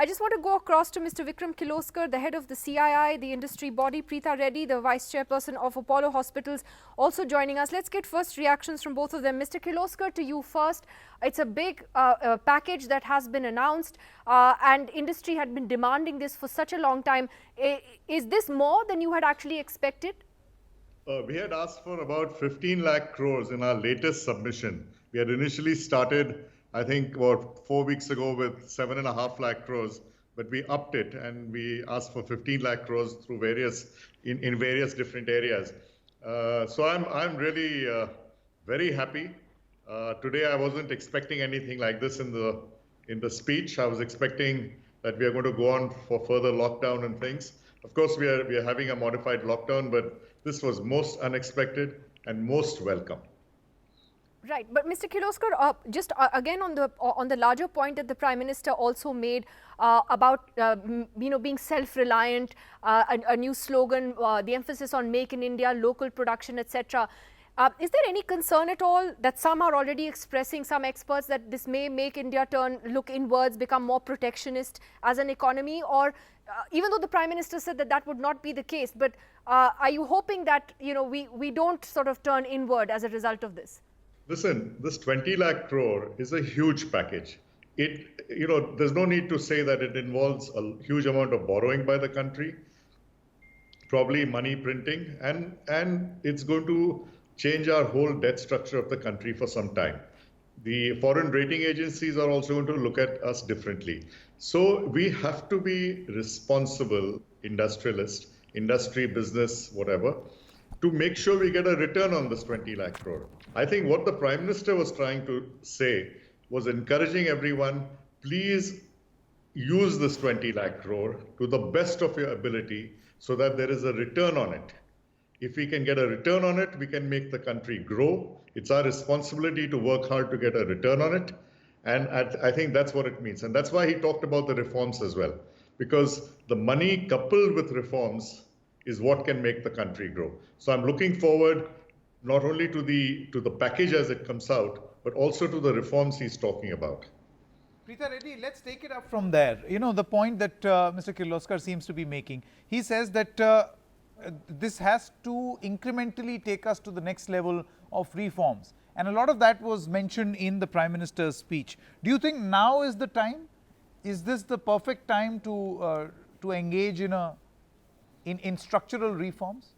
I just want to go across to Mr. Vikram Kirloskar, the head of the CII, the industry body, Preetha Reddy, the vice chairperson of Apollo Hospitals, also joining us. Let's get first reactions from both of them. Mr. Kirloskar, to you first. It's a big package that has been announced and industry had been demanding this for such a long time. Is this more than you had actually expected? We had asked for about 15 lakh crores in our latest submission. We had initially started, I think, about 4 weeks ago with 7.5 lakh crores, but we upped it and we asked for 15 lakh crores through in various different areas. So I'm really very happy. Today I wasn't expecting anything like this in the speech. I was expecting that we are going to go on for further lockdown and things. Of course, we are having a modified lockdown, but this was most unexpected and most welcome. Right, but Mr. Kirloskar, just again on the larger point that the Prime Minister also made about being self-reliant, a new slogan, the emphasis on Make in India, local production, etc. Is there any concern at all that some are already expressing, some experts, that this may make India look inwards, become more protectionist as an economy? Or even though the Prime Minister said that would not be the case, but are you hoping that we don't sort of turn inward as a result of this? Listen, this 20 lakh crore is a huge package. There's no need to say that it involves a huge amount of borrowing by the country, probably money printing, and it's going to change our whole debt structure of the country for some time. The foreign rating agencies are also going to look at us differently. So we have to be responsible industrialists, industry, business, whatever, to make sure we get a return on this 20 lakh crore. I think what the Prime Minister was trying to say was encouraging everyone, please use this 20 lakh crore to the best of your ability so that there is a return on it. If we can get a return on it, we can make the country grow. It's our responsibility to work hard to get a return on it. And I think that's what it means. And that's why he talked about the reforms as well, because the money coupled with reforms is what can make the country grow. So I'm looking forward not only to the package as it comes out, but also to the reforms he's talking about. Preetha Reddy, let's take it up from there. The point that Mr. Kirloskar seems to be making. He says that this has to incrementally take us to the next level of reforms. And a lot of that was mentioned in the Prime Minister's speech. Do you think now is the time? Is this the perfect time to engage in structural reforms?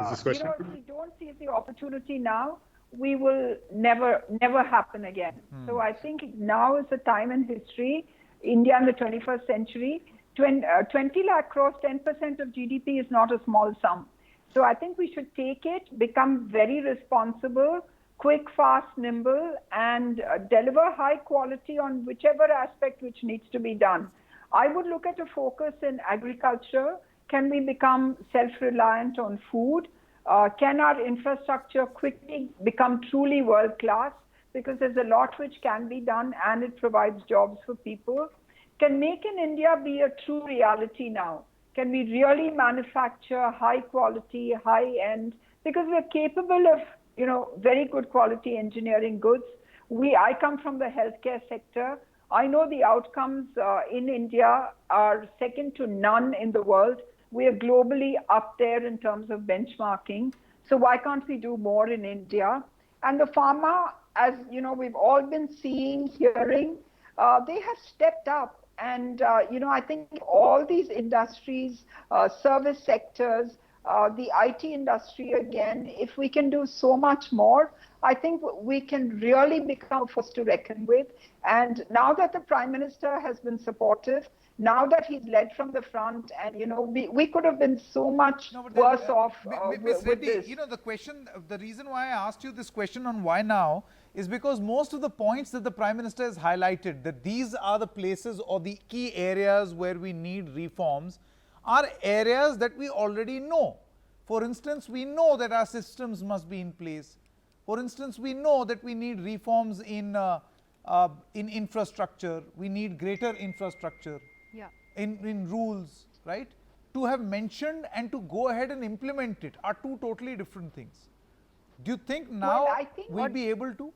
Is this question? If we don't see the opportunity now, we will never happen again. So I think now is the time in history, India in the 21st century. 20 lakh crores, 10% of GDP is not a small sum. So I think we should take it, become very responsible, quick, fast, nimble, and deliver high quality on whichever aspect which needs to be done. I would look at a focus in agriculture. Can we become self-reliant on food? Can our infrastructure quickly become truly world-class? Because there's a lot which can be done and it provides jobs for people. Can Make in India be a true reality now? Can we really manufacture high quality, high end? Because we're capable of, very good quality engineering goods. I come from the healthcare sector. I know the outcomes in India are second to none in the world. We are globally up there in terms of benchmarking. So why can't we do more in India? And the pharma, as we've all been seeing, hearing, they have stepped up. And, I think all these industries, service sectors, the IT industry again, if we can do so much more, I think we can really become a force to reckon with. And now that the Prime Minister has been supportive, now that he's led from the front, and we could have been so much worse off Ms. with Reddy, this. the reason why I asked you this question on why now is because most of the points that the Prime Minister has highlighted, that these are the places or the key areas where we need reforms, are areas that we already know. For instance, we know that our systems must be in place. For instance, we know that we need reforms in infrastructure. We need greater infrastructure. Yeah. In rules, right? To have mentioned and to go ahead and implement it are two totally different things. Do you think now we'll be able to?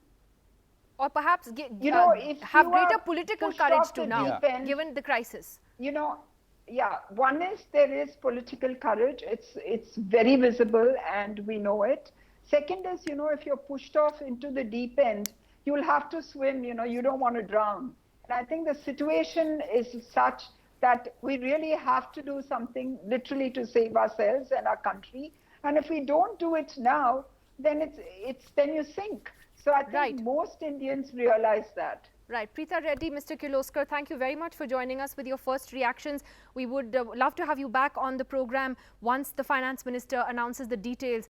or perhaps if have you greater are political pushed courage off to the now, deep end, given the crisis? One is there is political courage. It's very visible and we know it. Second is, if you're pushed off into the deep end, you'll have to swim, you don't want to drown. And I think the situation is such that we really have to do something literally to save ourselves and our country. And if we don't do it now, then then you sink. So I think most Indians realize that. Right. Preetha Reddy, Mr. Kirloskar, thank you very much for joining us with your first reactions. We would love to have you back on the program once the Finance Minister announces the details